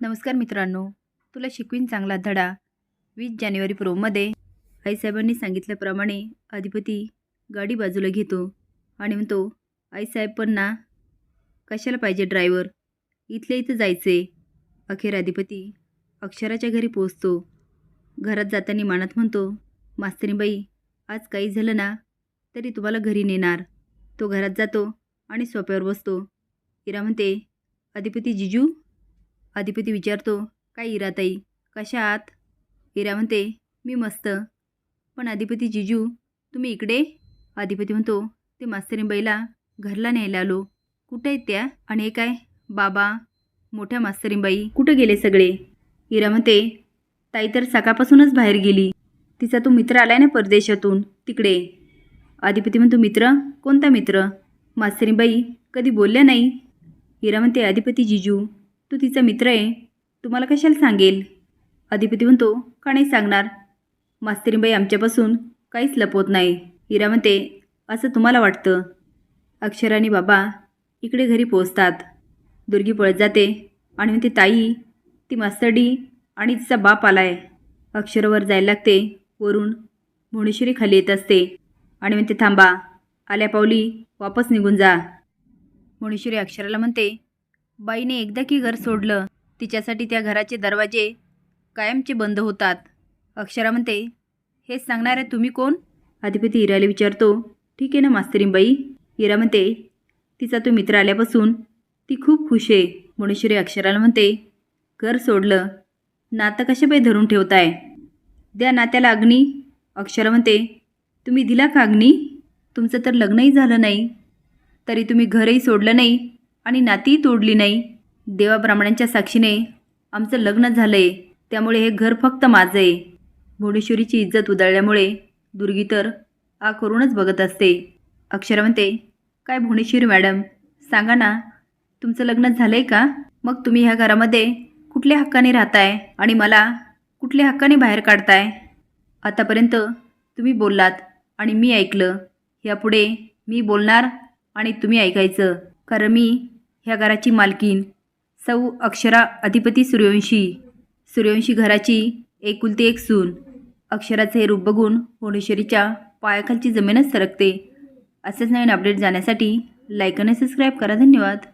नमस्कार मित्रांनो, तुला शिकवीन चांगला धडा. 20 जानेवारी प्रोमध्ये आईसाहेबांनी सांगितल्याप्रमाणे अधिपती गाडी बाजूला घेतो आणि म्हणतो, आईसाहेब पण ना, कशाला पाहिजे ड्रायव्हर, इथल्या इथं जायचे. अखेर अधिपती अक्षराच्या घरी पोहोचतो. घरात जाताना मानत म्हणतो, मास्तरीबाई आज काही झालं ना तरी तुम्हाला घरी नेणार. तो घरात जातो आणि सोफ्यावर बसतो. इरा म्हणते, अधिपती जिजू. अधिपती विचारतो, काय इराताई, कशा आहात? इरा म्हणते, मी मस्त. पण अधिपती जिजू तुम्ही इकडे? अधिपती म्हणतो, ते मास्तरीबाईला घरला न्यायला आलो. कुठे आहेत त्या? आणि हे काय बाबा, मोठ्या मास्तरीबाई कुठे गेले सगळे? इरा म्हणते, ताई तर सकाळपासूनच बाहेर गेली. तिचा तो मित्र आलाय ना परदेशातून, तिकडे. अधिपती म्हणतो, मित्र? कोणता मित्र? मास्तरीबाई कधी बोलल्या नाही. इरा म्हणते, अधिपती जिजू तू तिचा मित्र आहे, तुम्हाला कशाला सांगेल? अधिपती म्हणतो, का नाही सांगणार? मास्तरीबाई आमच्यापासून काहीच लपवत नाही. इरा म्हणते, असं तुम्हाला वाटतं. अक्षरा आणि बाबा इकडे घरी पोचतात. दुर्गी पळत जाते आणि म्हणते, ताई ती मास्तरडी आणि तिचा बाप आलाय. अक्षरावर जायला लागते. वरून भुवनेश्वरी खाली येत असते आणि म्हणते, थांबा, आल्या पावली वापस निघून जा. भुवनेश्वरी अक्षराला म्हणते, बाईने एकदा की घर सोडलं तिच्यासाठी त्या घराचे दरवाजे कायमचे बंद होतात. अक्षरा म्हणते, हेच सांगणार आहे तुम्ही कोण? अधिपती इराला विचारतो, ठीक आहे ना मास्तरीबाई? इरा म्हणते, तिचा तो मित्र आल्यापासून ती खूप खुश आहे. भुवनेश्वरी अक्षराला म्हणते, घर सोडलं, नातं कशा बाई धरून ठेवताय? द्या नात्याला अग्नी. अक्षरा म्हणते, तुम्ही दिला का अग्नी? तुमचं तर लग्नही झालं नाही, तरी तुम्ही घरही सोडलं नाही आणि नातीही तोडली नाही. देवा ब्राह्मणांच्या साक्षीने आमचं लग्न झालं आहे, त्यामुळे हे घर फक्त माझं आहे. भुवनेश्वरीची इज्जत उधळल्यामुळे दुर्गी तर आ करूनच बघत असते. अक्षरा म्हणते, काय भुवनेश्वरी मॅडम, सांगा ना, तुमचं लग्न झालं आहे का? मग तुम्ही ह्या घरामध्ये कुठल्या हक्काने राहताय आणि मला कुठल्या हक्काने बाहेर काढताय? आतापर्यंत तुम्ही बोललात आणि मी ऐकलं. यापुढे मी बोलणार आणि तुम्ही ऐकायचं, कारण मी ह्या घराची मालकीन सौ अक्षरा अधिपती सूर्यवंशी घराची एकुलती एक सून. अक्षराचे हे रूप बघून भुवनेश्वरीच्या पायाखालची जमीनच सरकते. असेच नवीन अपडेट जाण्यासाठी लाईक आणि सबस्क्राईब करा. धन्यवाद.